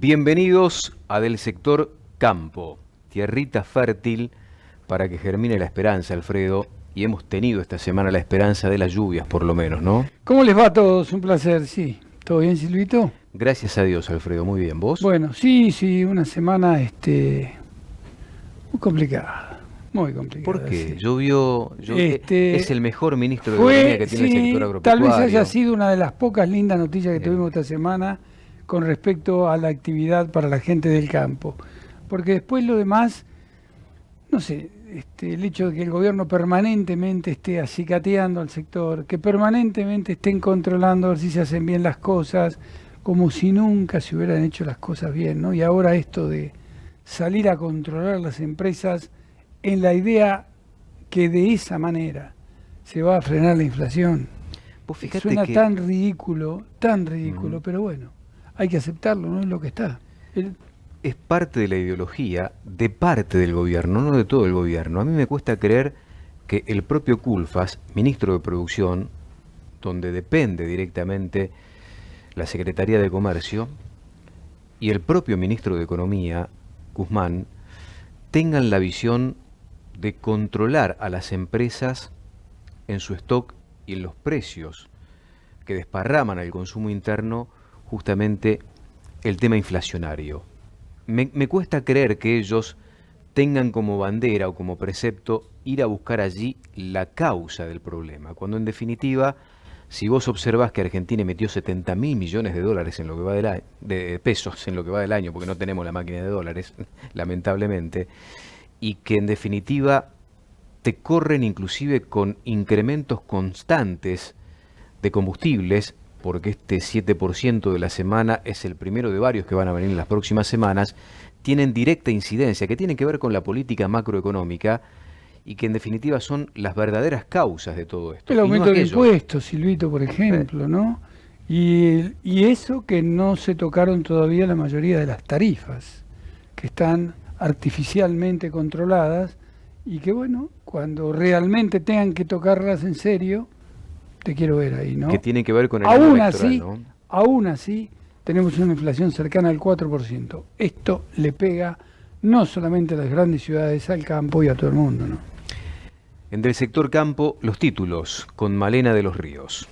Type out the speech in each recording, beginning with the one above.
Bienvenidos a Del Sector Campo, tierrita fértil para que germine la esperanza, Alfredo, y hemos tenido esta semana la esperanza de las lluvias, por lo menos, ¿no? ¿Cómo les va a todos? Un placer, sí. ¿Todo bien, Silvito? Gracias a Dios, Alfredo, muy bien. ¿Vos? Bueno, sí, una semana muy complicada, muy complicada. ¿Por qué? Sí. Llovió, es el mejor ministro de Economía que tiene el sector agropecuario. Tal vez haya sido una de las pocas lindas noticias que tuvimos esta semana con respecto a la actividad para la gente del campo. Porque después lo demás, no sé, el hecho de que el gobierno permanentemente esté acicateando al sector, que permanentemente estén controlando a ver si se hacen bien las cosas, como si nunca se hubieran hecho las cosas bien, ¿no? Y ahora esto de salir a controlar las empresas en la idea que de esa manera se va a frenar la inflación. Suena tan ridículo, pero bueno, hay que aceptarlo, no es lo que está. Es parte de la ideología de parte del gobierno, no de todo el gobierno. A mí me cuesta creer que el propio Culfas, ministro de Producción, donde depende directamente la Secretaría de Comercio, y el propio ministro de Economía, Guzmán, tengan la visión de controlar a las empresas en su stock y en los precios que desparraman al consumo interno justamente el tema inflacionario. Me cuesta creer que ellos tengan como bandera o como precepto ir a buscar allí la causa del problema, cuando en definitiva, si vos observás que Argentina metió 70.000 millones de dólares en lo que va del año, de pesos en lo que va del año, porque no tenemos la máquina de dólares, lamentablemente, y que en definitiva te corren inclusive con incrementos constantes de combustibles, porque este 7% de la semana es el primero de varios que van a venir en las próximas semanas, tienen directa incidencia, que tienen que ver con la política macroeconómica y que en definitiva son las verdaderas causas de todo esto. El aumento de impuestos, Silvito, por ejemplo, ¿no? Y eso que no se tocaron todavía la mayoría de las tarifas, que están artificialmente controladas y que, bueno, cuando realmente tengan que tocarlas en serio, te quiero ver ahí, ¿no? Que tienen que ver con el año electoral, ¿no? Aún así, tenemos una inflación cercana al 4%. Esto le pega no solamente a las grandes ciudades, al campo y a todo el mundo, ¿no? En Del Sector Campo, los títulos, con Malena de los Ríos.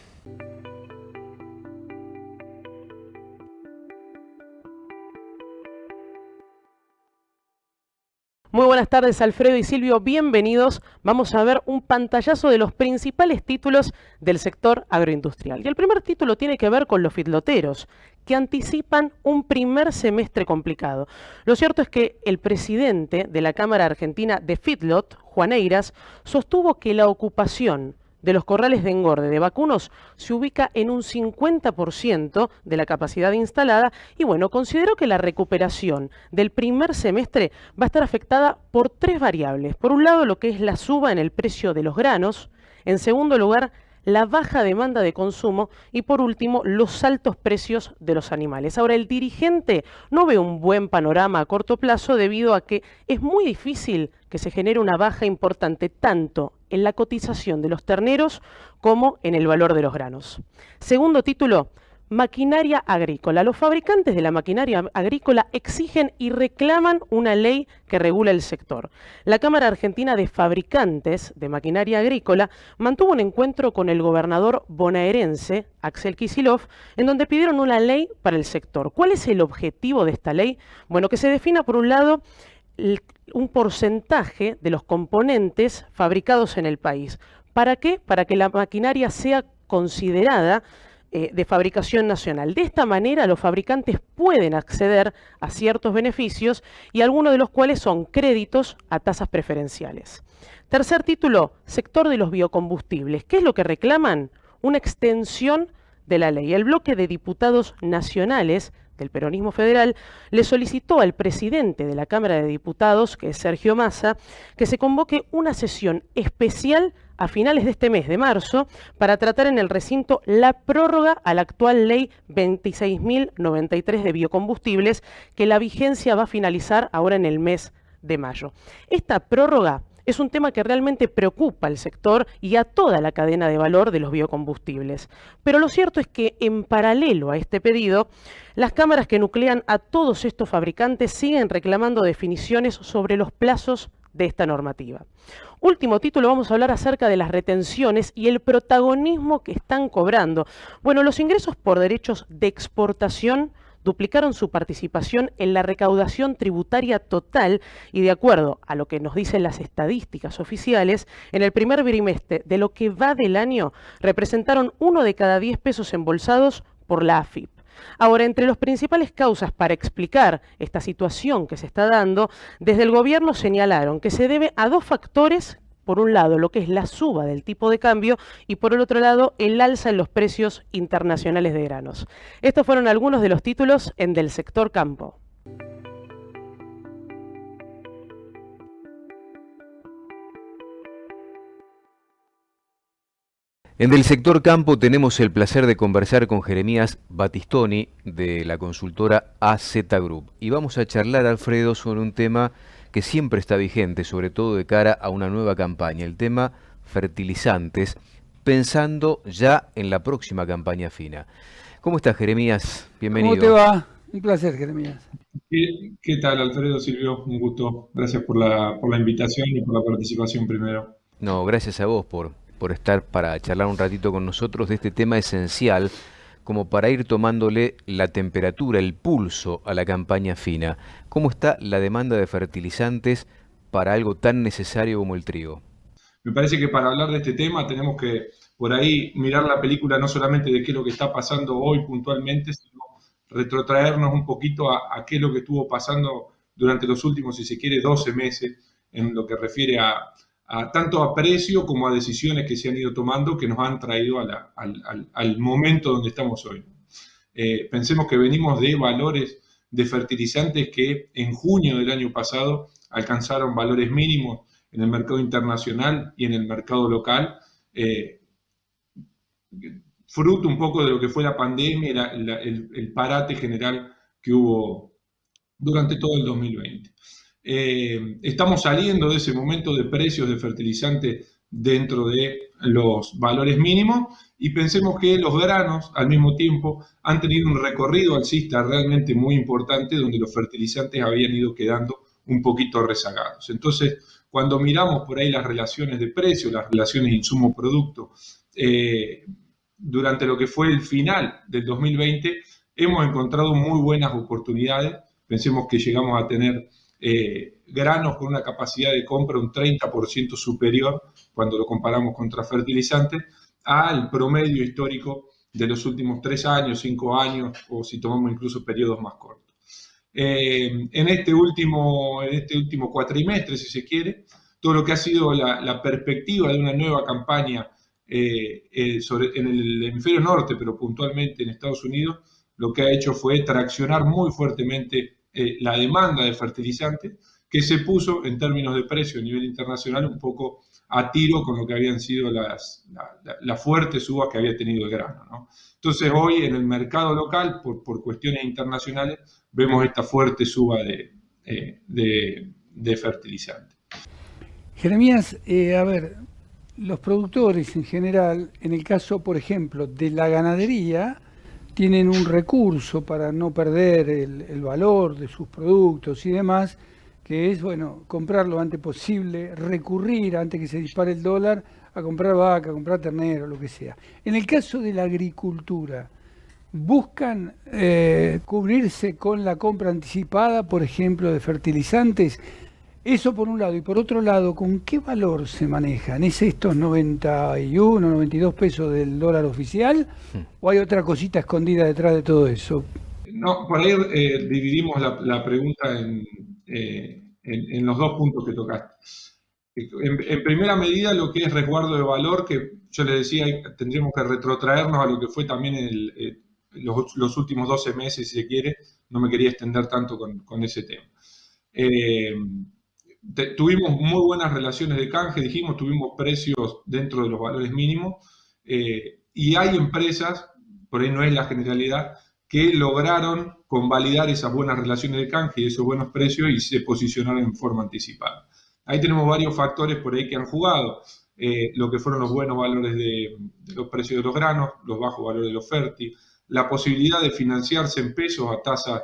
Muy buenas tardes, Alfredo y Silvio, bienvenidos. Vamos a ver un pantallazo de los principales títulos del sector agroindustrial. Y el primer título tiene que ver con los feedloteros, que anticipan un primer semestre complicado. Lo cierto es que el presidente de la Cámara Argentina de Feedlot, Juan Eiras, sostuvo que la ocupación de los corrales de engorde de vacunos se ubica en un 50% de la capacidad instalada y bueno, consideró que la recuperación del primer semestre va a estar afectada por tres variables. Por un lado, lo que es la suba en el precio de los granos, en segundo lugar, la baja demanda de consumo y por último, los altos precios de los animales. Ahora, el dirigente no ve un buen panorama a corto plazo debido a que es muy difícil que se genere una baja importante tanto en la cotización de los terneros como en el valor de los granos. Segundo título, maquinaria agrícola. Los fabricantes de la maquinaria agrícola exigen y reclaman una ley que regula el sector. La Cámara Argentina de Fabricantes de Maquinaria Agrícola mantuvo un encuentro con el gobernador bonaerense, Axel Kicillof, en donde pidieron una ley para el sector. ¿Cuál es el objetivo de esta ley? Bueno, que se defina por un lado un porcentaje de los componentes fabricados en el país. ¿Para qué? Para que la maquinaria sea considerada de fabricación nacional. De esta manera los fabricantes pueden acceder a ciertos beneficios y algunos de los cuales son créditos a tasas preferenciales. Tercer título, sector de los biocombustibles. ¿Qué es lo que reclaman? Una extensión de la ley. El bloque de diputados nacionales del peronismo federal le solicitó al presidente de la Cámara de Diputados, que es Sergio Massa, que se convoque una sesión especial a finales de este mes de marzo para tratar en el recinto la prórroga a la actual ley 26.093 de biocombustibles, que la vigencia va a finalizar ahora en el mes de mayo. Esta prórroga Es un tema que realmente preocupa al sector y a toda la cadena de valor de los biocombustibles. Pero lo cierto es que en paralelo a este pedido, las cámaras que nuclean a todos estos fabricantes siguen reclamando definiciones sobre los plazos de esta normativa. Último título, vamos a hablar acerca de las retenciones y el protagonismo que están cobrando. Bueno, los ingresos por derechos de exportación duplicaron su participación en la recaudación tributaria total y, de acuerdo a lo que nos dicen las estadísticas oficiales, en el primer trimestre de lo que va del año representaron 1 de cada 10 pesos embolsados por la AFIP. Ahora, entre las principales causas para explicar esta situación que se está dando, desde el gobierno señalaron que se debe a 2 factores. Por un lado, lo que es la suba del tipo de cambio y por el otro lado, el alza en los precios internacionales de granos. Estos fueron algunos de los títulos en Del Sector Campo. En Del Sector Campo tenemos el placer de conversar con Jeremías Battistoni de la consultora AZ Group. Y vamos a charlar, Alfredo, sobre un tema que siempre está vigente, sobre todo de cara a una nueva campaña, el tema fertilizantes, pensando ya en la próxima campaña fina. ¿Cómo estás, Jeremías? Bienvenido. ¿Cómo te va? Un placer, Jeremías. ¿Qué tal, Alfredo, Silvio? Un gusto. Gracias por la invitación y por la participación primero. No, gracias a vos por estar para charlar un ratito con nosotros de este tema esencial, como para ir tomándole la temperatura, el pulso a la campaña fina. ¿Cómo está la demanda de fertilizantes para algo tan necesario como el trigo? Me parece que para hablar de este tema tenemos que por ahí mirar la película no solamente de qué es lo que está pasando hoy puntualmente, sino retrotraernos un poquito a qué es lo que estuvo pasando durante los últimos, si se quiere, 12 meses en lo que refiere a tanto a precio como a decisiones que se han ido tomando que nos han traído al momento donde estamos hoy. Pensemos que venimos de valores de fertilizantes que en junio del año pasado alcanzaron valores mínimos en el mercado internacional y en el mercado local, fruto un poco de lo que fue la pandemia y el parate general que hubo durante todo el 2020. Estamos saliendo de ese momento de precios de fertilizantes dentro de los valores mínimos y pensemos que los granos al mismo tiempo han tenido un recorrido alcista realmente muy importante donde los fertilizantes habían ido quedando un poquito rezagados. Entonces, cuando miramos por ahí las relaciones de precio, las relaciones insumo-producto, durante lo que fue el final del 2020, hemos encontrado muy buenas oportunidades. Pensemos que llegamos a tener granos con una capacidad de compra un 30% superior cuando lo comparamos contra fertilizantes al promedio histórico de los últimos 3 años, 5 años o si tomamos incluso periodos más cortos. En este último cuatrimestre, si se quiere, todo lo que ha sido la perspectiva de una nueva campaña en el hemisferio norte, pero puntualmente en Estados Unidos, lo que ha hecho fue traccionar muy fuertemente la demanda de fertilizantes, que se puso en términos de precio a nivel internacional un poco a tiro con lo que habían sido las fuertes subas que había tenido el grano, ¿no? Entonces hoy en el mercado local, por cuestiones internacionales, vemos esta fuerte suba de fertilizantes. Jeremías, a ver, los productores en general, en el caso, por ejemplo, de la ganadería, tienen un recurso para no perder el valor de sus productos y demás, que es, bueno, comprar lo antes posible, recurrir antes que se dispare el dólar a comprar vaca, a comprar ternero, lo que sea. En el caso de la agricultura, ¿buscan cubrirse con la compra anticipada, por ejemplo, de fertilizantes? Eso por un lado. Y por otro lado, ¿con qué valor se manejan? ¿Es estos 91, 92 pesos del dólar oficial? ¿O hay otra cosita escondida detrás de todo eso? No, por ahí dividimos la pregunta en los dos puntos que tocaste. En primera medida, lo que es resguardo de valor, que yo les decía, tendríamos que retrotraernos a lo que fue también los últimos 12 meses, si se quiere. No me quería extender tanto con ese tema. Tuvimos muy buenas relaciones de canje, dijimos, tuvimos precios dentro de los valores mínimos, y hay empresas, por ahí no es la generalidad, que lograron convalidar esas buenas relaciones de canje y esos buenos precios y se posicionaron en forma anticipada. ahí tenemos varios factores por ahí que han jugado. Lo que fueron los buenos valores de los precios de los granos, los bajos valores de los fértiles, la posibilidad de financiarse en pesos a tasas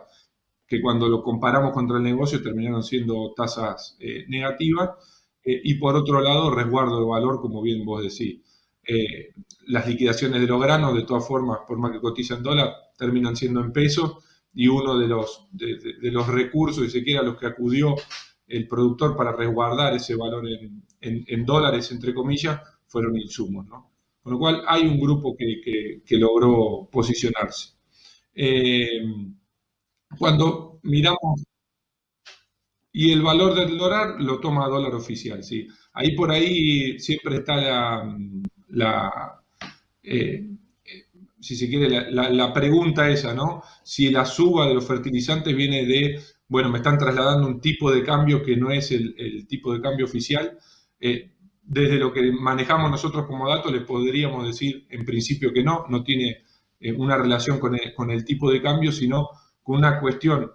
que cuando lo comparamos contra el negocio terminaron siendo tasas negativas, y por otro lado, resguardo de valor, como bien vos decís. Las liquidaciones de los granos, de todas formas, por más que cotizan dólar, terminan siendo en pesos, y uno de los recursos, si se quiere, a los que acudió el productor para resguardar ese valor en dólares, entre comillas, fueron insumos, ¿no? Con lo cual hay un grupo que logró posicionarse. Cuando miramos, y el valor del dólar lo toma dólar oficial, ¿sí? Ahí por ahí siempre está si se quiere, la pregunta esa, ¿no? Si la suba de los fertilizantes viene de, bueno, me están trasladando un tipo de cambio que no es el tipo de cambio oficial. Desde lo que manejamos nosotros como datos, le podríamos decir en principio que no tiene una relación con el tipo de cambio, sino con una cuestión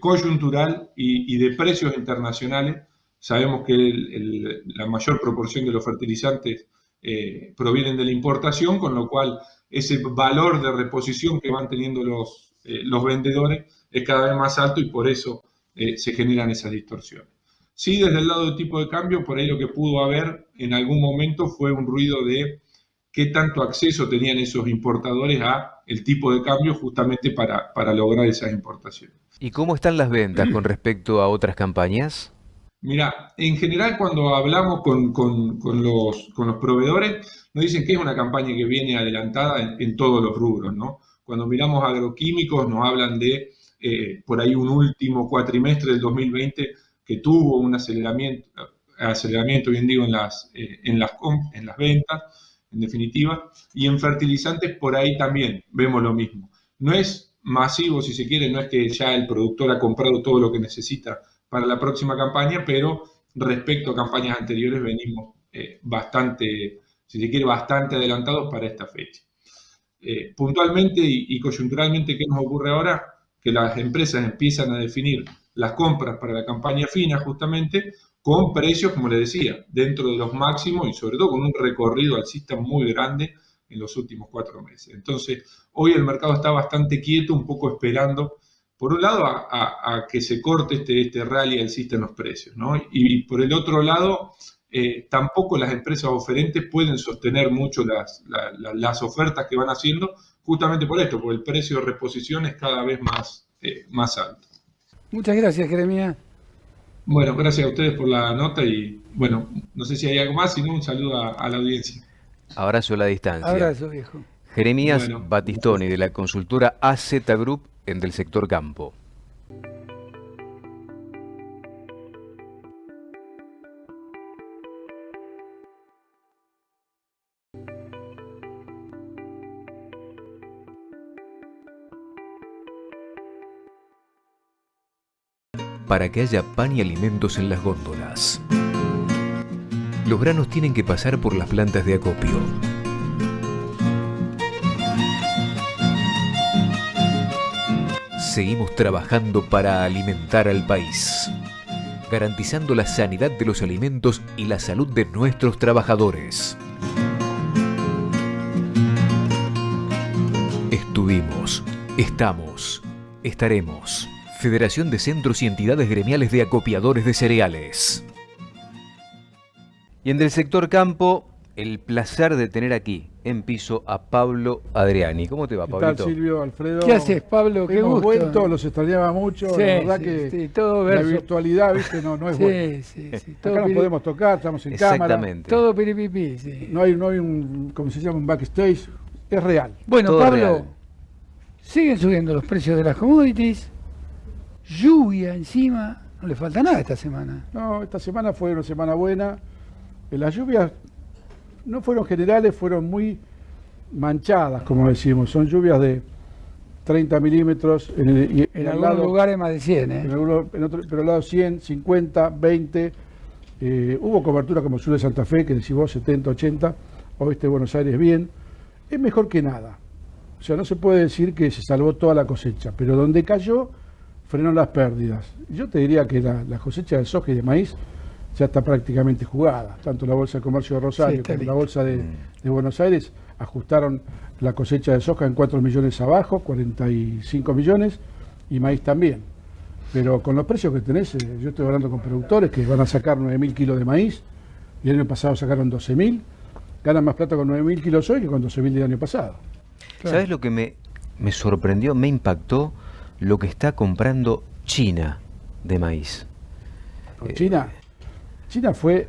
coyuntural y de precios internacionales. Sabemos que la mayor proporción de los fertilizantes provienen de la importación, con lo cual ese valor de reposición que van teniendo los vendedores es cada vez más alto, y por eso se generan esas distorsiones. Sí, desde el lado del tipo de cambio, por ahí lo que pudo haber en algún momento fue un ruido de qué tanto acceso tenían esos importadores a el tipo de cambio justamente para lograr esas importaciones. ¿Y cómo están las ventas con respecto a otras campañas? Mira, en general cuando hablamos con los proveedores, nos dicen que es una campaña que viene adelantada en todos los rubros, ¿no? Cuando miramos agroquímicos nos hablan de por ahí un último cuatrimestre del 2020 que tuvo un aceleramiento, bien digo, en las ventas, en definitiva, y en fertilizantes por ahí también vemos lo mismo. No es masivo, si se quiere, no es que ya el productor ha comprado todo lo que necesita para la próxima campaña, pero respecto a campañas anteriores venimos bastante, si se quiere, bastante adelantados para esta fecha. Puntualmente y coyunturalmente, ¿qué nos ocurre ahora? Que las empresas empiezan a definir las compras para la campaña fina justamente con precios, como les decía, dentro de los máximos y sobre todo con un recorrido alcista muy grande en los últimos 4 meses. Entonces, hoy el mercado está bastante quieto, un poco esperando, por un lado, a que se corte este rally alcista en los precios, ¿no? Y por el otro lado, tampoco las empresas oferentes pueden sostener mucho las ofertas que van haciendo, justamente por esto, porque el precio de reposición es cada vez más alto. Muchas gracias, Jeremías. Bueno, gracias a ustedes por la nota y, bueno, no sé si hay algo más, sino un saludo a la audiencia. Abrazo a la distancia. Abrazo, viejo. Jeremías Battistoni, de la consultora AZ Group del sector campo. Para que haya pan y alimentos en las góndolas, los granos tienen que pasar por las plantas de acopio. Seguimos trabajando para alimentar al país, garantizando la sanidad de los alimentos y la salud de nuestros trabajadores. Estuvimos, estamos, estaremos. Federación de Centros y Entidades Gremiales de Acopiadores de Cereales. Y en del sector campo, el placer de tener aquí en piso a Pablo Adriani. ¿Cómo te va, Pablito? ¿Qué tal, Silvio, Alfredo? ¿Qué haces, Pablo? Qué Hemos gusto. vuelto, los extrañaba mucho. Sí, la verdad sí, que sí, todo la verso. virtualidad, viste, no es buena. Sí. Acá no podemos tocar, estamos en cámara. Exactamente. Todo piripipí, sí. No hay un, como se llama, un backstage. Es real. Bueno, Todo Pablo, real. siguen subiendo los precios de las commodities. Lluvia encima. No le falta nada esta semana. No, esta semana fue una semana buena. Las lluvias no fueron generales, fueron muy manchadas, como decimos. Son lluvias de 30 milímetros. En algunos lugares más de 100, ¿eh? Pero al lado 100, 50, 20. Hubo cobertura como sur de Santa Fe, que decís vos, 70, 80. Oeste de Buenos Aires, bien. Es mejor que nada. O sea, no se puede decir que se salvó toda la cosecha, pero donde cayó, frenó las pérdidas. Yo te diría que la cosecha de soja y de maíz ya está prácticamente jugada. Tanto la Bolsa de Comercio de Rosario como la Bolsa de Buenos Aires ajustaron la cosecha de soja en 4 millones abajo, 45 millones, y maíz también. Pero con los precios que tenés, yo estoy hablando con productores que van a sacar 9.000 kilos de maíz, y el año pasado sacaron 12.000, ganan más plata con 9.000 kilos hoy que con 12.000 del año pasado. Claro. ¿Sabes lo que me sorprendió, me impactó? Lo que está comprando China de maíz. China fue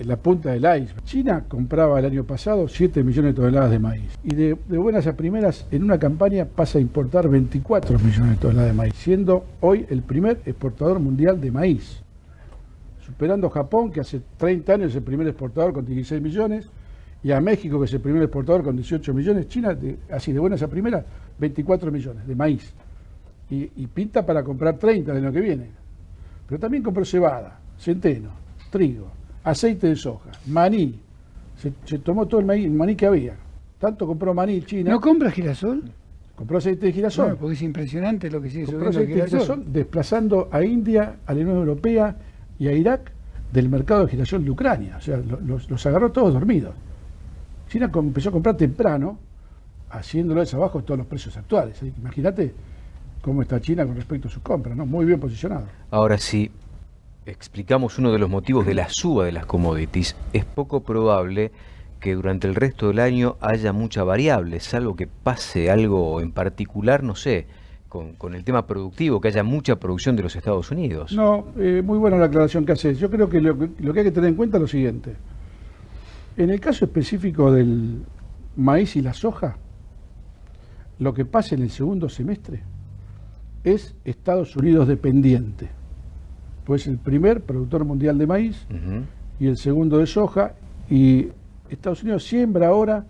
la punta del iceberg. China compraba el año pasado 7 millones de toneladas de maíz. Y de buenas a primeras, en una campaña pasa a importar 24 millones de toneladas de maíz, siendo hoy el primer exportador mundial de maíz. Superando a Japón, que hace 30 años es el primer exportador con 16 millones, y a México, que es el primer exportador con 18 millones. China, así de buenas a primeras, 24 millones de maíz. Y pinta para comprar 30 el año que viene. Pero también compró cebada, centeno, trigo, aceite de soja, maní. Se tomó todo el maní que había. Tanto compró maní China. ¿No compra girasol? Compró aceite de girasol. No, porque es impresionante lo que sigue compró subiendo aceite de girasol, desplazando a India, a la Unión Europea y a Irak del mercado de girasol de Ucrania. O sea, los agarró todos dormidos. China empezó a comprar temprano, haciéndolo abajo de todos los precios actuales. Imagínate cómo está China con respecto a sus compras, ¿no? Muy bien posicionado. Ahora sí, explicamos uno de los motivos de la suba de las commodities. Es poco probable que durante el resto del año haya mucha variable, salvo que pase algo en particular, no sé, con el tema productivo, que haya mucha producción de los Estados Unidos. No, muy buena la aclaración que haces. Yo creo que lo que hay que tener en cuenta es lo siguiente. En el caso específico del maíz y la soja, lo que pasa en el segundo semestre es Estados Unidos dependiente. Pues el primer productor mundial de maíz y el segundo de soja, y Estados Unidos siembra ahora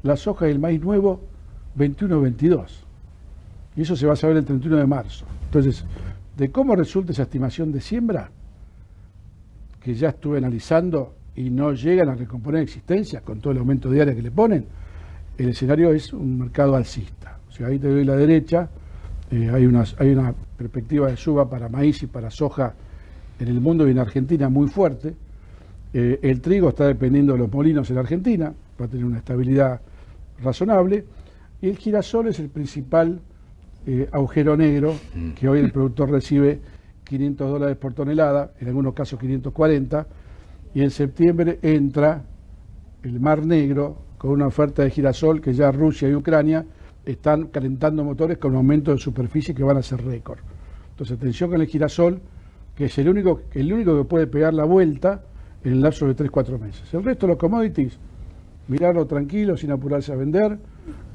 la soja y el maíz nuevo 21-22. Y eso se va a saber el 31 de marzo. Entonces, de cómo resulta esa estimación de siembra, que ya estuve analizando y no llegan a recomponer existencias con todo el aumento diario que le ponen, el escenario es un mercado alcista. O sea, ahí te doy la derecha, hay una perspectiva de suba para maíz y para soja en el mundo y en Argentina muy fuerte. El trigo está dependiendo de los molinos en Argentina, va a tener una estabilidad razonable, y el girasol es el principal agujero negro, que hoy el productor recibe $500 por tonelada, en algunos casos 540, y en septiembre entra el Mar Negro con una oferta de girasol que ya Rusia y Ucrania están calentando motores con un aumento de superficie que van a ser récord. Entonces, atención con el girasol, que es el único que puede pegar la vuelta en el lapso de 3-4 meses. El resto de los commodities, mirarlo tranquilo, sin apurarse a vender,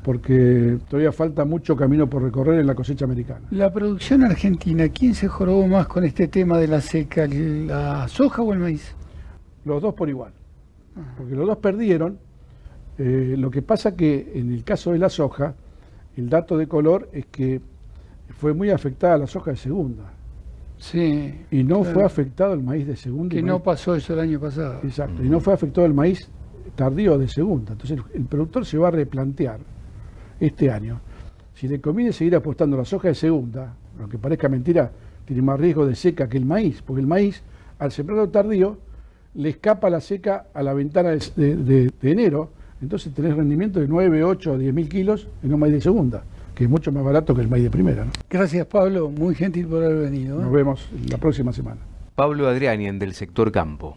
porque todavía falta mucho camino por recorrer en la cosecha americana. La producción argentina, ¿quién se jorobó más con este tema de la seca, la soja o el maíz? Los dos por igual, porque los dos perdieron. Lo que pasa que en el caso de la soja, el dato de color es que fue muy afectada la soja de segunda. Sí. Y no fue afectado el maíz de segunda. Que no pasó eso el año pasado. Exacto, y no fue afectado el maíz tardío de segunda. Entonces el productor se va a replantear este año si le conviene seguir apostando a la soja de segunda, aunque parezca mentira, tiene más riesgo de seca que el maíz, porque el maíz, al sembrarlo tardío, le escapa la seca a la ventana de enero. Entonces tenés rendimiento de 9, 8, 10.000 kilos en un maíz de segunda, que es mucho más barato que el maíz de primera, ¿no? Gracias, Pablo, muy gentil por haber venido. Nos vemos la próxima semana. Pablo Adrianian, del sector campo.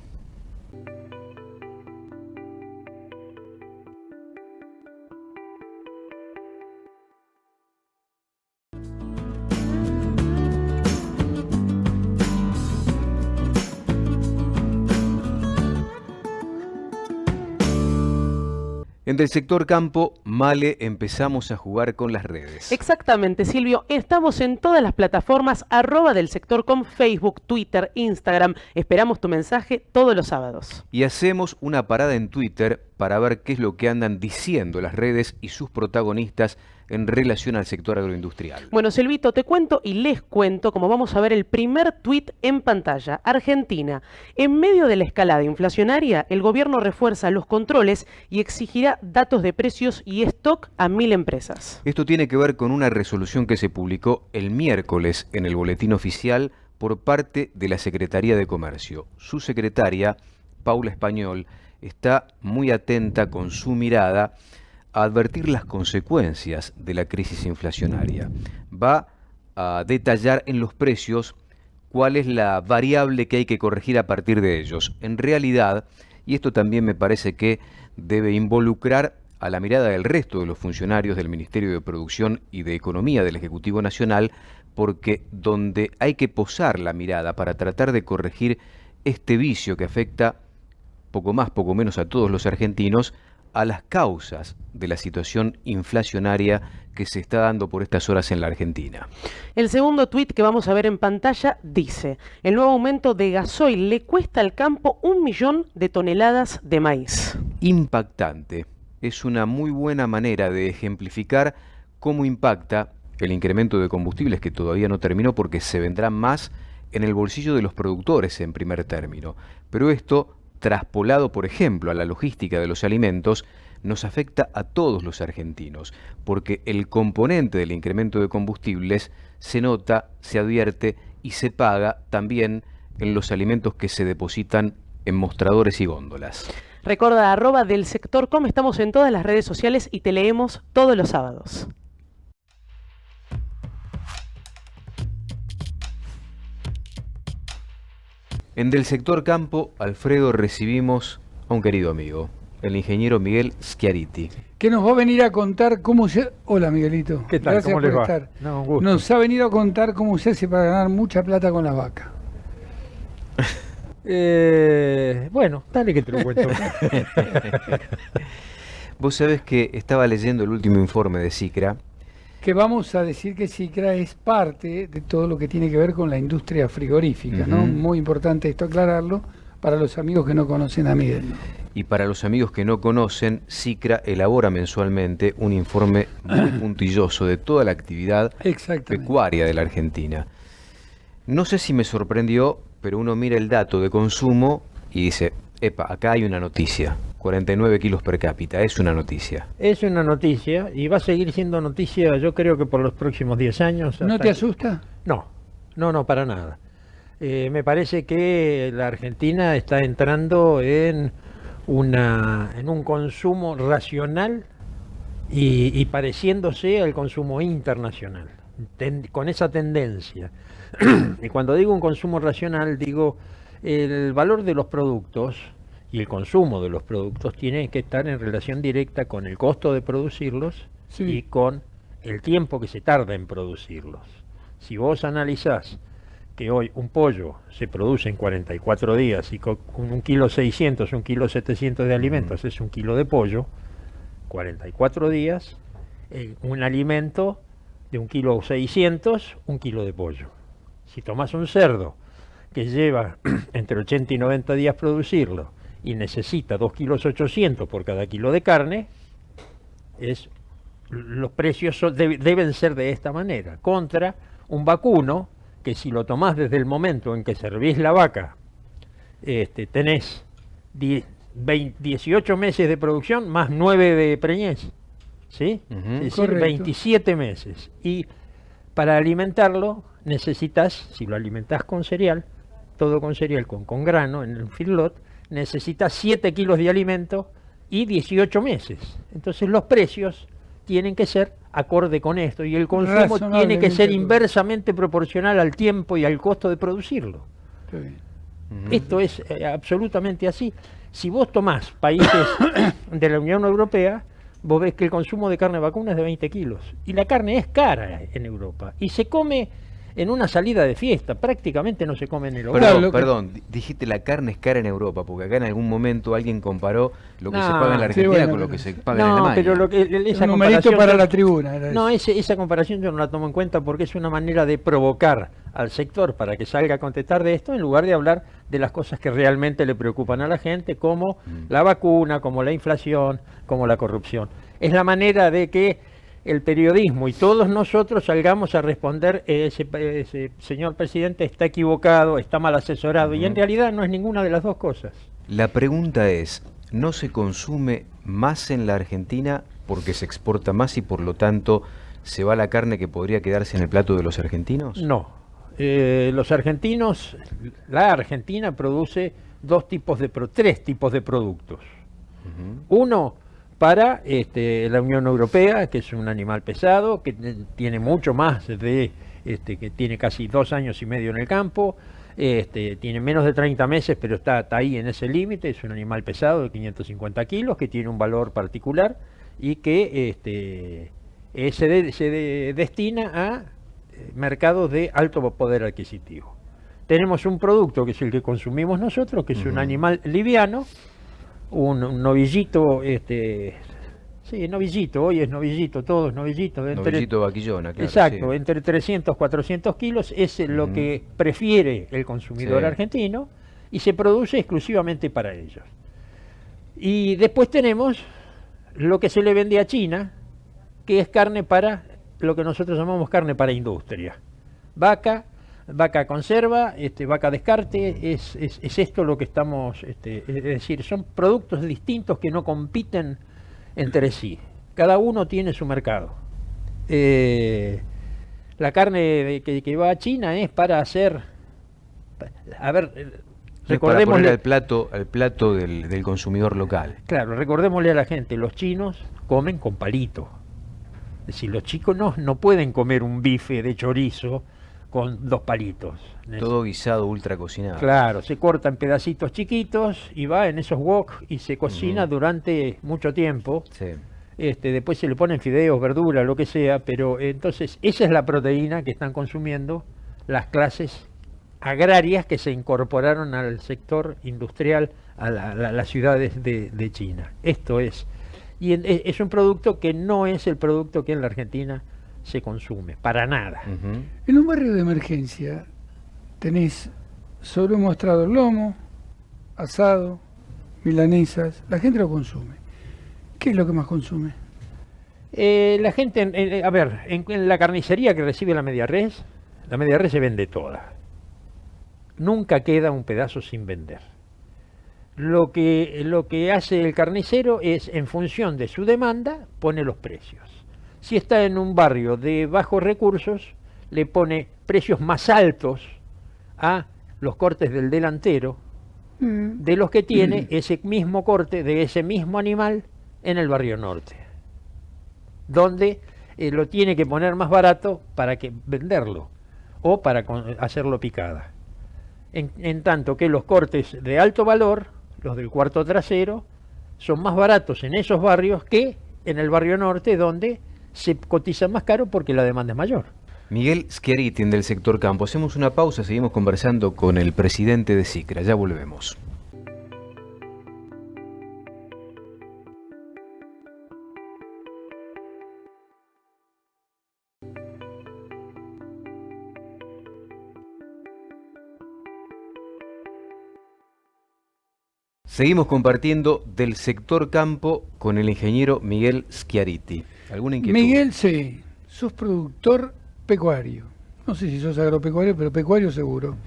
En el sector campo, Male, empezamos a jugar con las redes. Exactamente, Silvio. Estamos en todas las plataformas @delsector.com, Facebook, Twitter, Instagram. Esperamos tu mensaje todos los sábados. Y hacemos una parada en Twitter para ver qué es lo que andan diciendo las redes y sus protagonistas en relación al sector agroindustrial. Bueno, Silvito, te cuento y les cuento, como vamos a ver el primer tuit en pantalla. Argentina. En medio de la escalada inflacionaria, el gobierno refuerza los controles y exigirá datos de precios y stock a 1000 empresas. Esto tiene que ver con una resolución que se publicó el miércoles en el Boletín Oficial por parte de la Secretaría de Comercio. Su secretaria, Paula Español, está muy atenta con su mirada a advertir las consecuencias de la crisis inflacionaria. Va a detallar en los precios cuál es la variable que hay que corregir a partir de ellos. En realidad, y esto también me parece que debe involucrar a la mirada del resto de los funcionarios del Ministerio de Producción y de Economía del Ejecutivo Nacional, porque donde hay que posar la mirada para tratar de corregir este vicio que afecta poco más, poco menos a todos los argentinos, a las causas de la situación inflacionaria que se está dando por estas horas en la Argentina. El segundo tuit que vamos a ver en pantalla dice: el nuevo aumento de gasoil le cuesta al campo 1 millón de toneladas de maíz. Impactante. Es una muy buena manera de ejemplificar cómo impacta el incremento de combustibles, que todavía no terminó porque se vendrá más en el bolsillo de los productores en primer término. Pero esto, traspolado por ejemplo a la logística de los alimentos, nos afecta a todos los argentinos, porque el componente del incremento de combustibles se nota, se advierte y se paga también en los alimentos que se depositan en mostradores y góndolas. Recuerda @delsector.com, estamos en todas las redes sociales y te leemos todos los sábados. En Del Sector Campo, Alfredo, recibimos a un querido amigo, el ingeniero Miguel Schiariti. Que nos va a venir a contar cómo se... Hola, Miguelito. ¿Qué tal? Gracias ¿Cómo por les va? estar. No, un gusto. Nos ha venido a contar cómo se hace para ganar mucha plata con la vaca. Bueno, dale que te lo cuento. Vos sabés que estaba leyendo el último informe de CICRA. Que vamos a decir que SICRA es parte de todo lo que tiene que ver con la industria frigorífica, ¿no? Muy importante esto aclararlo para los amigos que no conocen a Miguel. Y para los amigos que no conocen, CICRA elabora mensualmente un informe muy puntilloso de toda la actividad pecuaria de la Argentina. No sé si me sorprendió, pero uno mira el dato de consumo y dice, epa, acá hay una noticia. 49 kilos per cápita, es una noticia. Es una noticia y va a seguir siendo noticia, yo creo que por los próximos 10 años. ¿No te asusta? No, para nada. Me parece que la Argentina está entrando en un consumo racional y pareciéndose al consumo internacional, con esa tendencia. Y cuando digo un consumo racional, digo el valor de los productos y el consumo de los productos tiene que estar en relación directa con el costo de producirlos y con el tiempo que se tarda en producirlos. Si vos analizás que hoy un pollo se produce en 44 días y con 1,6 kg, 1,7 kg de alimentos es 1 kilo de pollo, 44 días, un alimento de 1,6 kg, 1 kilo de pollo. Si tomás un cerdo que lleva entre 80 y 90 días producirlo y necesita 2,8 kg por cada kilo de carne, los precios deben ser de esta manera. Contra un vacuno, que si lo tomás desde el momento en que servís la vaca, tenés 18 meses de producción más 9 de preñez, ¿sí? Es decir, 27 meses. Y para alimentarlo necesitas, si lo alimentás con cereal, todo con cereal, con grano, en el feedlot, necesitas 7 kilos de alimento y 18 meses. Entonces los precios tienen que ser acorde con esto y el consumo tiene que ser inversamente proporcional al tiempo y al costo de producirlo. Esto es absolutamente así. Si vos tomás países de la Unión Europea, vos ves que el consumo de carne vacuna es de 20 kilos y la carne es cara en Europa y se come en una salida de fiesta, prácticamente no se come en el hogar. Perdón, dijiste la carne es cara en Europa, porque acá en algún momento alguien comparó lo que se paga en la Argentina con lo que se paga en Alemania. Pero esa un numerito para la tribuna. Esa comparación yo no la tomo en cuenta porque es una manera de provocar al sector para que salga a contestar de esto en lugar de hablar de las cosas que realmente le preocupan a la gente, como la vacuna, como la inflación, como la corrupción. Es la manera de que el periodismo y todos nosotros salgamos a responder, ese señor presidente está equivocado, está mal asesorado, y en realidad no es ninguna de las dos cosas. La pregunta es, ¿no se consume más en la Argentina porque se exporta más y por lo tanto se va la carne que podría quedarse en el plato de los argentinos? No, los argentinos, la Argentina produce tres tipos de productos. Uno para la Unión Europea, que es un animal pesado, que tiene mucho más que tiene casi 2 años y medio en el campo, tiene menos de 30 meses, pero está ahí en ese límite, es un animal pesado de 550 kilos, que tiene un valor particular y que se destina a mercados de alto poder adquisitivo. Tenemos un producto que es el que consumimos nosotros, que es un animal liviano, un novillito, sí, novillito, hoy es novillito, todo es novillito. Novillito vaquillona, claro. Exacto, sí. entre 300 400 kilos es lo que prefiere el consumidor Sí. argentino y se produce exclusivamente para ellos. Y después tenemos lo que se le vende a China, que es carne para lo que nosotros llamamos carne para industria. Vaca conserva, vaca descarte, es esto lo que estamos, es decir, son productos distintos que no compiten entre sí. Cada uno tiene su mercado. La carne que va a China es para hacer, a ver, recordémosle al plato del consumidor local. Claro, recordémosle a la gente, los chinos comen con palito. Es decir, los chicos no pueden comer un bife de chorizo con 2 palitos. Todo guisado ultra cocinado. Claro, se corta en pedacitos chiquitos y va en esos wok y se cocina durante mucho tiempo. Sí. Después se le ponen fideos, verduras, lo que sea, pero entonces esa es la proteína que están consumiendo las clases agrarias que se incorporaron al sector industrial, a las ciudades de China. Esto es. Y es un producto que no es el producto que en la Argentina se consume, para nada. En un barrio de emergencia tenés sobre un mostrador lomo, asado, milanesas, la gente lo consume. ¿Qué es lo que más consume? La gente, a ver, en la carnicería que recibe la media res se vende toda. Nunca queda un pedazo sin vender. Lo que hace el carnicero es, en función de su demanda, pone los precios. Si está en un barrio de bajos recursos, le pone precios más altos a los cortes del delantero de los que tiene ese mismo corte de ese mismo animal en el barrio norte, donde lo tiene que poner más barato para venderlo o para hacerlo picada. En tanto que los cortes de alto valor, los del cuarto trasero, son más baratos en esos barrios que en el barrio norte, donde se cotiza más caro porque la demanda es mayor. Miguel Schiaritti, del sector campo. Hacemos una pausa, seguimos conversando con el presidente de SICRA. Ya volvemos. Seguimos compartiendo del sector campo con el ingeniero Miguel Schiaritti. ¿Alguna inquietud? Miguel, sí, sos productor pecuario. No sé si sos agropecuario, pero pecuario seguro.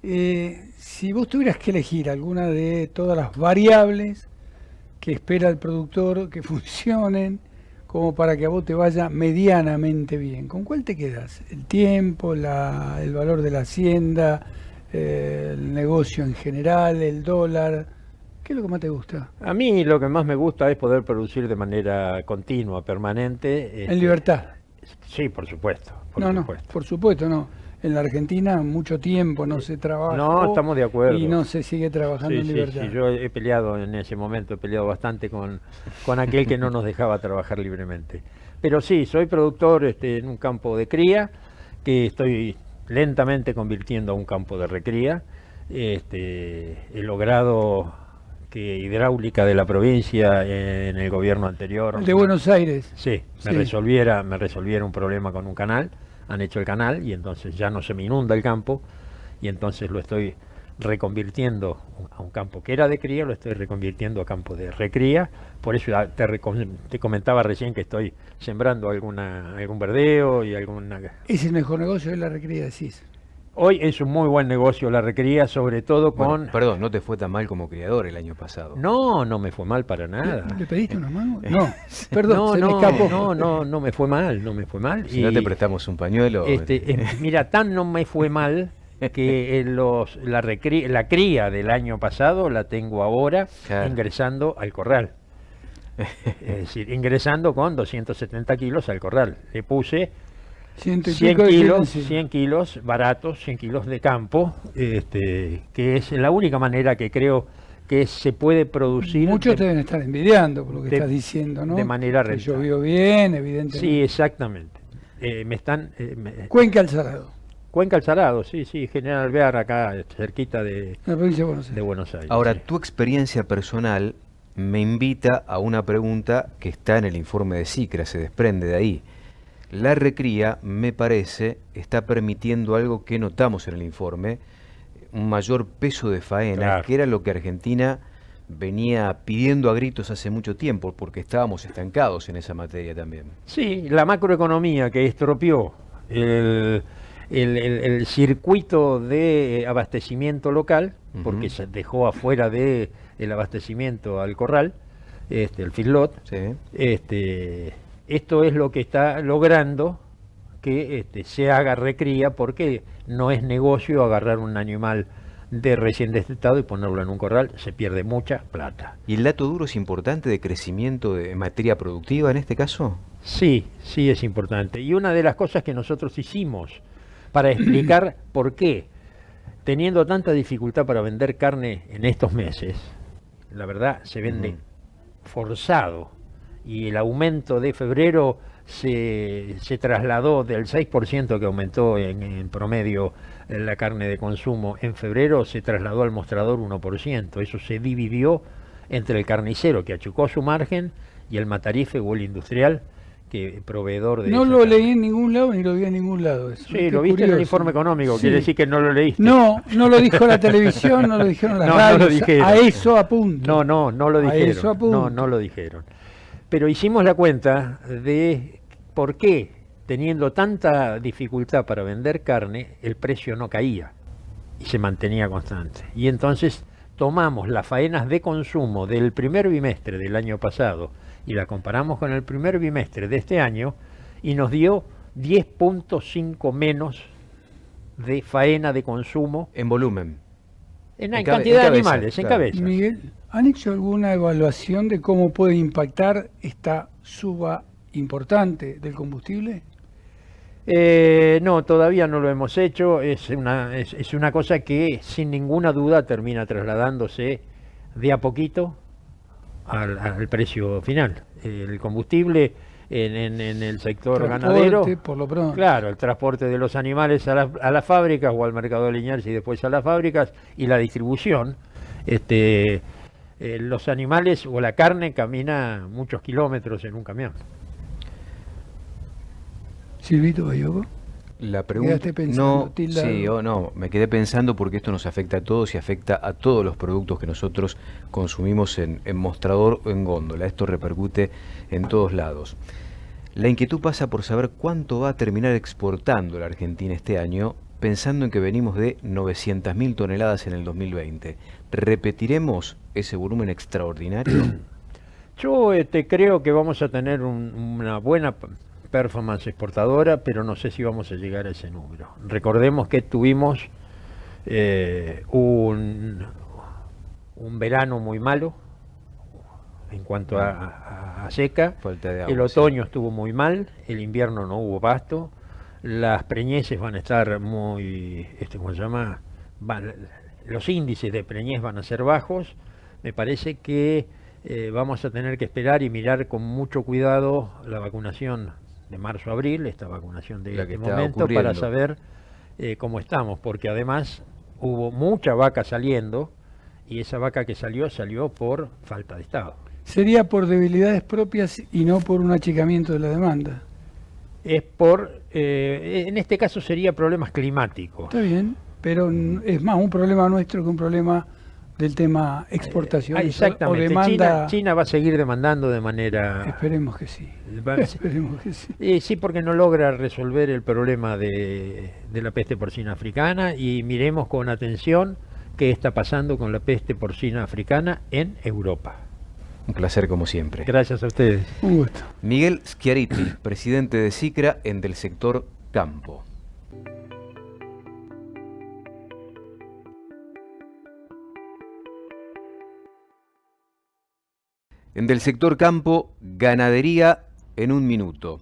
Si vos tuvieras que elegir alguna de todas las variables que espera el productor que funcionen como para que a vos te vaya medianamente bien, ¿con cuál te quedas? ¿El tiempo, el valor de la hacienda, el negocio en general, el dólar? ¿Qué es lo que más te gusta? A mí lo que más me gusta es poder producir de manera continua, permanente. En libertad. Sí, por supuesto. No, por supuesto no. En la Argentina mucho tiempo no se trabaja. No, estamos de acuerdo. Y no se sigue trabajando en libertad. Sí, yo he peleado en ese momento, he peleado bastante con aquel que no nos dejaba trabajar libremente. Pero sí, soy productor en un campo de cría, que estoy lentamente convirtiendo a un campo de recría. He logrado que Hidráulica de la provincia en el gobierno anterior... El de Buenos Aires. Sí, me resolviera un problema con un canal. Han hecho el canal y entonces ya no se me inunda el campo y entonces lo estoy reconvirtiendo a un campo que era de cría, lo estoy reconvirtiendo a campo de recría. Por eso te comentaba recién que estoy sembrando algún verdeo y alguna... Es el mejor negocio de la recría, decís. Hoy es un muy buen negocio la recría, sobre todo Bueno, con... perdón, no te fue tan mal como criador el año pasado. No, no me fue mal para nada. ¿Le pediste unos mangos? No, perdón, No, se me no, escapó. no me fue mal, no me fue mal. Si no te prestamos un pañuelo. Mira, tan no me fue mal que la cría del año pasado la tengo ahora Claro. ingresando al corral. Es decir, ingresando con 270 kilos al corral. Le puse 100 y 100 pico de kilos, sí. 100 kilos baratos, 100 kilos de campo, que es la única manera que creo que se puede producir. Muchos te deben estar envidiando por lo que de- estás diciendo, ¿no? de manera Que rentable. llovió bien, evidentemente. Sí, exactamente. Cuenca al Salado, Cuenca al Salado, sí, General Alvear, acá cerquita en la provincia de Buenos de Aires. Buenos Aires. Ahora, sí. tu experiencia personal me invita a una pregunta que está en el informe de CICRA, se desprende de ahí. La recría, me parece, está permitiendo algo que notamos en el informe, un mayor peso de faena, Claro. que era lo que Argentina venía pidiendo a gritos hace mucho tiempo, porque estábamos estancados en esa materia también. Sí, la macroeconomía que estropeó el circuito de abastecimiento local, porque Ujú. se dejó afuera de el abastecimiento al corral, el feedlot. ¿Sí? Esto es lo que está logrando que se haga recría, porque no es negocio agarrar un animal de recién destetado y ponerlo en un corral, se pierde mucha plata. ¿Y el dato duro es importante de crecimiento de materia productiva en este caso? Sí, sí es importante. Y una de las cosas que nosotros hicimos para explicar por qué, teniendo tanta dificultad para vender carne en estos meses, la verdad se vende forzado, y el aumento de febrero se trasladó del 6% que aumentó en promedio la carne de consumo en febrero, se trasladó al mostrador 1%. Eso se dividió entre el carnicero, que achucó su margen, y el matarife o el industrial, que proveedor de No esa lo carne. leí en ningún lado ni lo vi en ningún lado. Eso. Sí, Qué lo viste en el curioso. informe económico, Sí. quiere decir que no lo leíste. No, no lo dijo la televisión, no lo dijeron las No, no radios. lo dijeron. A eso apunto. No lo A dijeron. eso apunto. No lo dijeron. Pero hicimos la cuenta de por qué, teniendo tanta dificultad para vender carne, el precio no caía y se mantenía constante. Y entonces tomamos las faenas de consumo del primer bimestre del año pasado y la comparamos con el primer bimestre de este año, y nos dio 10.5 menos de faena de consumo En volumen. en En cantidad de cabeza, animales, en claro. cabeza. Miguel, ¿han hecho alguna evaluación de cómo puede impactar esta suba importante del combustible? No, todavía no lo hemos hecho. Es una cosa que sin ninguna duda termina trasladándose de a poquito al precio final. El combustible en el sector ganadero, Transporte, por lo pronto. claro, el transporte de los animales a las fábricas o al mercado de Liniers y después a las fábricas, y la distribución. Los animales o la carne camina muchos kilómetros en un camión. Silvito Bayoco. La pregunta, Quedaste pensando, tildado. sí o no, me quedé pensando porque esto nos afecta a todos y afecta a todos los productos que nosotros consumimos en mostrador o en góndola. Esto repercute en todos lados. La inquietud pasa por saber cuánto va a terminar exportando la Argentina este año, pensando en que venimos de 900.000 toneladas en el 2020. ¿Repetiremos ese volumen extraordinario? Yo creo que vamos a tener una buena performance exportadora, pero no sé si vamos a llegar a ese número. Recordemos que tuvimos un verano muy malo en cuanto a seca. Falta de agua, El otoño estuvo muy mal, el invierno no hubo pasto, las preñeces van a estar muy, ¿cómo se llama? Los índices de preñez van a ser bajos. Me parece que vamos a tener que esperar y mirar con mucho cuidado la vacunación de marzo-abril, esta vacunación de La que este está momento, ocurriendo. para saber cómo estamos, porque además hubo mucha vaca saliendo, y esa vaca que salió por falta de estado. Sería por debilidades propias y no por un achicamiento de la demanda. En este caso sería problemas climáticos. Está bien, pero es más un problema nuestro que un problema del tema exportaciones o Exactamente. demanda. China va a seguir demandando de manera... Esperemos que sí. Esperemos que sí. Sí, porque no logra resolver el problema de la peste porcina africana, y miremos con atención qué está pasando con la peste porcina africana en Europa. Un placer como siempre. Gracias a ustedes. Un gusto. Miguel Schiariti, presidente de SICRA en del sector campo. En del sector campo, ganadería en un minuto.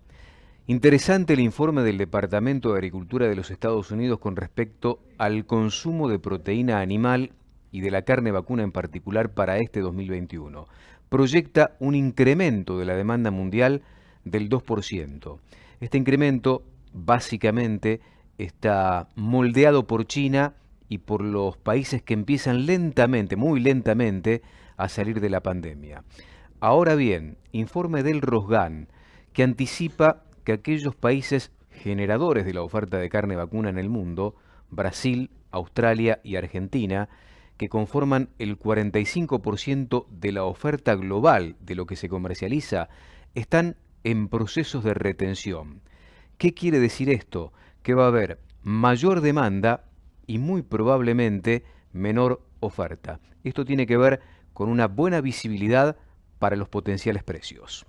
Interesante el informe del Departamento de Agricultura de los Estados Unidos con respecto al consumo de proteína animal y de la carne vacuna en particular para este 2021. Proyecta un incremento de la demanda mundial del 2%. Este incremento básicamente está moldeado por China y por los países que empiezan lentamente, muy lentamente, a salir de la pandemia. Ahora bien, informe del Rosgan, que anticipa que aquellos países generadores de la oferta de carne vacuna en el mundo, Brasil, Australia y Argentina, que conforman el 45% de la oferta global de lo que se comercializa, están en procesos de retención. ¿Qué quiere decir esto? Que va a haber mayor demanda y muy probablemente menor oferta. Esto tiene que ver con una buena visibilidad para los potenciales precios.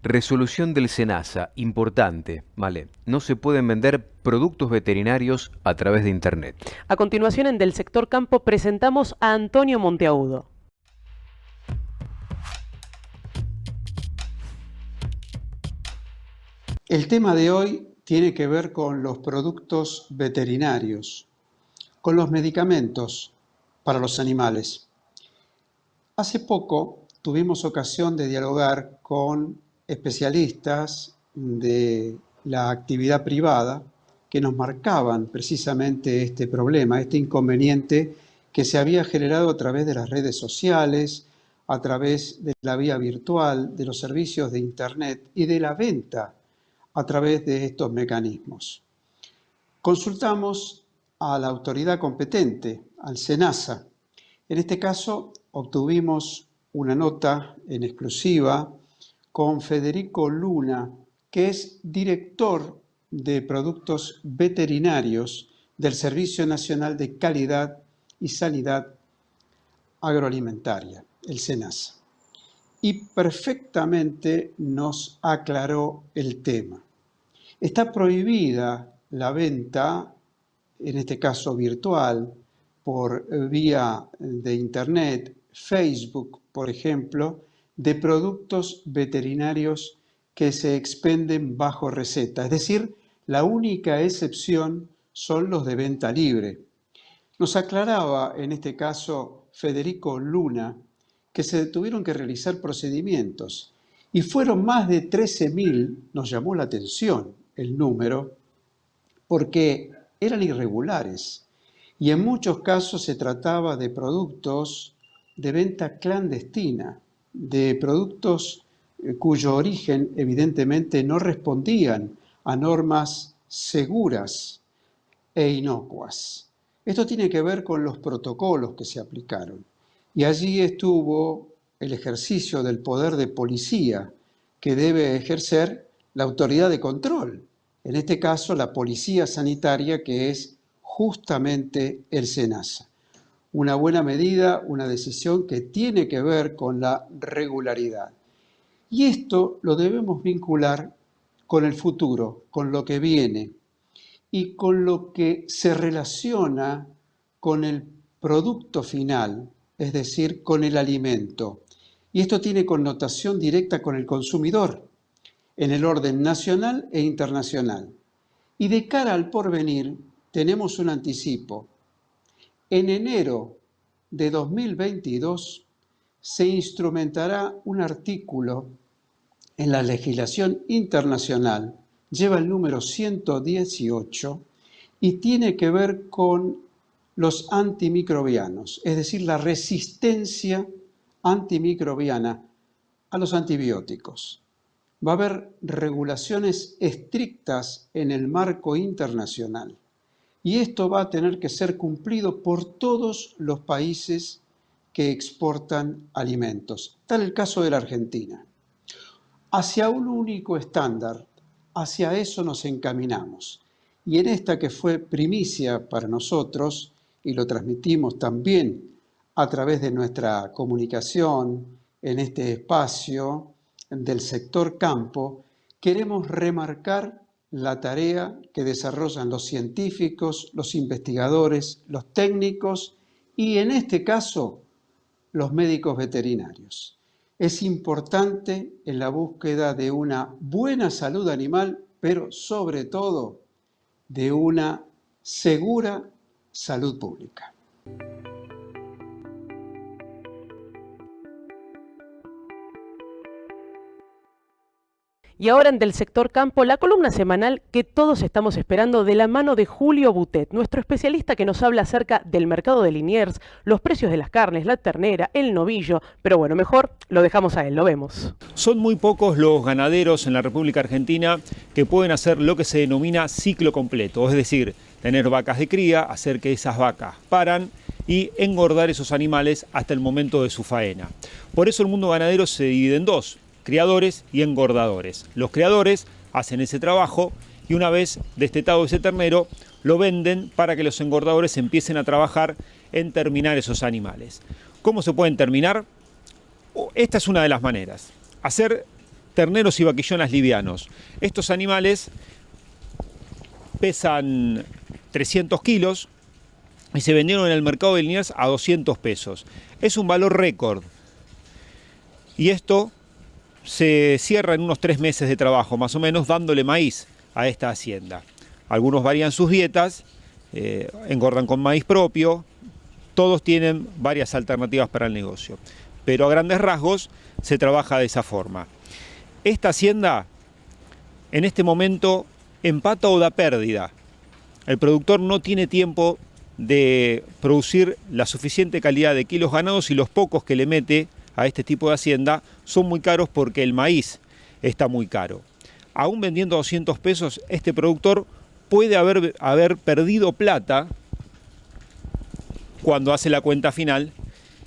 Resolución del SENASA, importante, vale, no se pueden vender productos veterinarios a través de Internet. A continuación, en Del Sector Campo presentamos a Antonio Monteagudo. El tema de hoy tiene que ver con los productos veterinarios, con los medicamentos para los animales. Hace poco tuvimos ocasión de dialogar con especialistas de la actividad privada que nos marcaban precisamente este problema, este inconveniente que se había generado a través de las redes sociales, a través de la vía virtual, de los servicios de Internet y de la venta a través de estos mecanismos. Consultamos a la autoridad competente, al SENASA. En este caso, obtuvimos una nota en exclusiva con Federico Luna, que es director de productos veterinarios del Servicio Nacional de Calidad y Sanidad Agroalimentaria, el SENASA. Y perfectamente nos aclaró el tema. Está prohibida la venta, en este caso virtual, por vía de Internet, Facebook, por ejemplo, de productos veterinarios que se expenden bajo receta. Es decir, la única excepción son los de venta libre. Nos aclaraba en este caso Federico Luna que se tuvieron que realizar procedimientos y fueron más de 13.000, nos llamó la atención el número, porque eran irregulares y en muchos casos se trataba de productos de venta clandestina, de productos cuyo origen evidentemente no respondían a normas seguras e inocuas. Esto tiene que ver con los protocolos que se aplicaron. Y allí estuvo el ejercicio del poder de policía que debe ejercer la autoridad de control, en este caso la policía sanitaria, que es justamente el SENASA. Una buena medida, una decisión que tiene que ver con la regularidad. Y esto lo debemos vincular con el futuro, con lo que viene y con lo que se relaciona con el producto final, es decir, con el alimento. Y esto tiene connotación directa con el consumidor, en el orden nacional e internacional. Y de cara al porvenir, tenemos un anticipo. En enero de 2022 se instrumentará un artículo en la legislación internacional, lleva el número 118 y tiene que ver con los antimicrobianos, es decir, la resistencia antimicrobiana a los antibióticos. va a haber regulaciones estrictas en el marco internacional. Y esto va a tener que ser cumplido por todos los países que exportan alimentos. Tal el caso de la Argentina. Hacia un único estándar, hacia eso nos encaminamos. Y en esta que fue primicia para nosotros, y lo transmitimos también a través de nuestra comunicación en este espacio del sector campo, queremos remarcar la tarea que desarrollan los científicos, los investigadores, los técnicos y en este caso los médicos veterinarios. Es importante en la búsqueda de una buena salud animal, pero sobre todo de una segura salud pública. Y ahora en Del Sector Campo, la columna semanal que todos estamos esperando de la mano de Julio Butet, nuestro especialista que nos habla acerca del mercado de Liniers, los precios de las carnes, la ternera, el novillo, pero bueno, mejor lo dejamos a él, lo vemos. Son muy pocos los ganaderos en la República Argentina que pueden hacer lo que se denomina ciclo completo, es decir, tener vacas de cría, hacer que esas vacas paran y engordar esos animales hasta el momento de su faena. Por eso el mundo ganadero se divide en dos: criadores y engordadores. Los criadores hacen ese trabajo y una vez destetado ese ternero, lo venden para que los engordadores empiecen a trabajar en terminar esos animales. ¿Cómo se pueden terminar? Esta es una de las maneras. Hacer terneros y vaquillonas livianos. Estos animales pesan 300 kilos y se vendieron en el mercado de Liniers a 200 pesos. Es un valor récord. Y esto se cierra en unos 3 meses de trabajo, más o menos, dándole maíz a esta hacienda. Algunos varían sus dietas, engordan con maíz propio, todos tienen varias alternativas para el negocio. Pero a grandes rasgos se trabaja de esa forma. Esta hacienda en este momento empata o da pérdida. El productor no tiene tiempo de producir la suficiente calidad de kilos ganados y los pocos que le mete a este tipo de hacienda son muy caros porque el maíz está muy caro. Aún vendiendo 200 pesos, este productor puede haber perdido plata cuando hace la cuenta final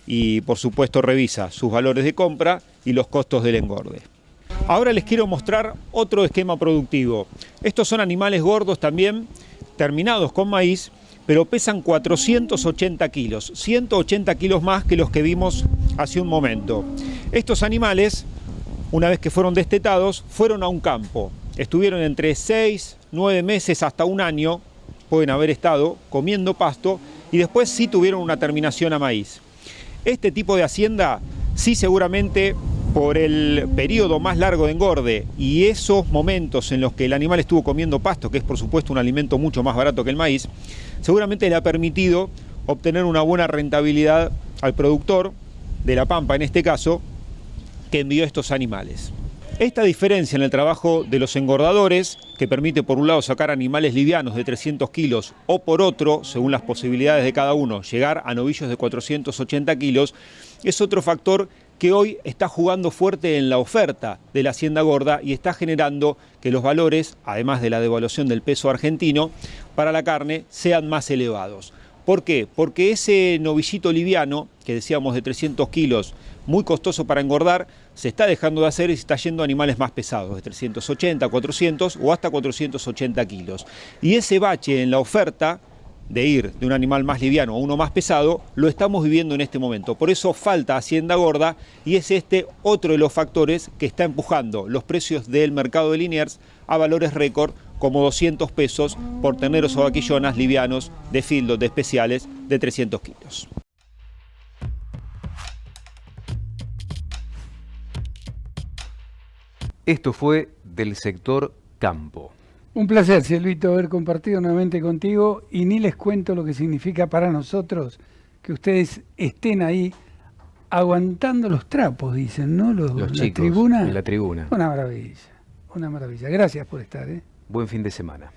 y por supuesto revisa sus valores de compra y los costos del engorde. Ahora les quiero mostrar otro esquema productivo. Estos son animales gordos también, terminados con maíz, pero pesan 480 kilos, 180 kilos más que los que vimos hace un momento. Estos animales, una vez que fueron destetados, fueron a un campo. Estuvieron entre 6, 9 meses hasta un año, pueden haber estado comiendo pasto, y después sí tuvieron una terminación a maíz. Este tipo de hacienda, sí seguramente por el periodo más largo de engorde y esos momentos en los que el animal estuvo comiendo pasto, que es por supuesto un alimento mucho más barato que el maíz, seguramente le ha permitido obtener una buena rentabilidad al productor de la pampa, en este caso, que envió estos animales. Esta diferencia en el trabajo de los engordadores, que permite por un lado sacar animales livianos de 300 kilos o por otro, según las posibilidades de cada uno, llegar a novillos de 480 kilos, es otro factor que hoy está jugando fuerte en la oferta de la hacienda gorda y está generando que los valores, además de la devaluación del peso argentino, para la carne sean más elevados. ¿Por qué? Porque ese novillito liviano, que decíamos de 300 kilos, muy costoso para engordar, se está dejando de hacer y se está yendo a animales más pesados, de 380, 400 o hasta 480 kilos. Y ese bache en la oferta de ir de un animal más liviano a uno más pesado, lo estamos viviendo en este momento. Por eso falta hacienda gorda y es este otro de los factores que está empujando los precios del mercado de Liniers a valores récord como 200 pesos por terneros o vaquillonas livianos de feedlot de especiales de 300 kilos. Esto fue Del Sector Campo. Un placer, Silvito, haber compartido nuevamente contigo y ni les cuento lo que significa para nosotros que ustedes estén ahí aguantando los trapos, dicen, ¿no? Los chicos la tribuna. en la tribuna. Una maravilla, una maravilla. Gracias por estar, ¿eh? Buen fin de semana.